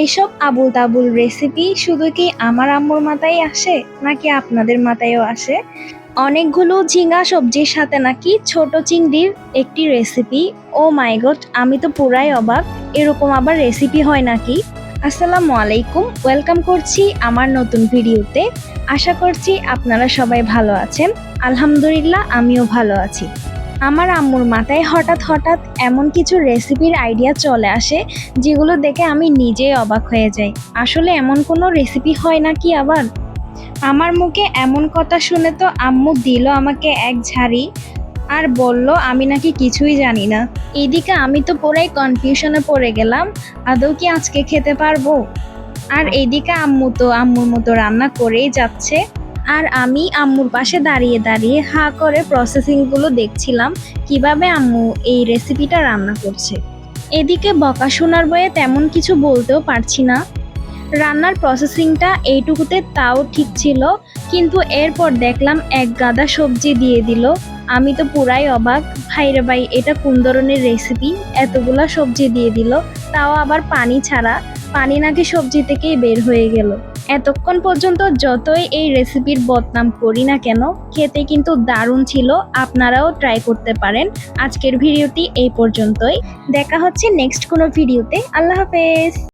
এসব আবুল তাবুল রেসিপি শুধু কি আমার আম্মুর মাথায় আসে নাকি আপনাদের মাথায়ও আসে? অনেকগুলো ঝিঙ্গা সবজির সাথে নাকি ছোট চিংড়ির একটি রেসিপি। ও মাই গড, আমি তো পুরাই অবাক। এরকম আবার রেসিপি হয় নাকি? আসসালামু আলাইকুম, ওয়েলকাম করছি আমার নতুন ভিডিওতে। আশা করছি আপনারা সবাই ভালো আছেন। আলহামদুলিল্লাহ, আমিও ভালো আছি। আমার আম্মুর মাথায় হঠাৎ হঠাৎ এমন কিছু রেসিপির আইডিয়া চলে আসে যেগুলো দেখে আমি নিজেই অবাক হয়ে যাই। আসলে এমন কোনো রেসিপি হয় নাকি আবার? আমার মুখে এমন কথা শুনে তো আম্মু দিল আমাকে এক ঝাড়ি আর বলল আমি নাকি কিছুই জানি না। এদিকে আমি তো পুরাই কনফিউশনে পড়ে গেলাম, আদৌ কি আজকে খেতে পারবো? আর এইদিকে আম্মু তো আম্মুর মতো রান্না করেই যাচ্ছে, আর আমি আম্মুর পাশে দাঁড়িয়ে দাঁড়িয়ে হা করে প্রসেসিংগুলো দেখছিলাম কিভাবে আম্মু এই রেসিপিটা রান্না করছে। এদিকে বকা শোনার বয়ে তেমন কিছু বলতেও পারছি না। রান্নার প্রসেসিংটা এইটুকুতে তাও ঠিক ছিল, কিন্তু এরপর দেখলাম এক গাদা সবজি দিয়ে দিল। আমি তো পুরাই অবাক। ভাইরে ভাই, এটা কোন ধরনের রেসিপি? এতগুলা সবজি দিয়ে দিল, তাও আবার পানি ছাড়া। পানি নাকি সবজি থেকেই বের হয়ে গেল। এতক্ষণ পর্যন্ত যতই এই রেসিপির বদনাম করি না কেন, খেতে কিন্তু দারুণ ছিল। আপনারাও ট্রাই করতে পারেন। আজকের ভিডিওটি এই পর্যন্তই। দেখা হচ্ছে নেক্সট কোনো ভিডিওতে। আল্লাহ হাফেজ।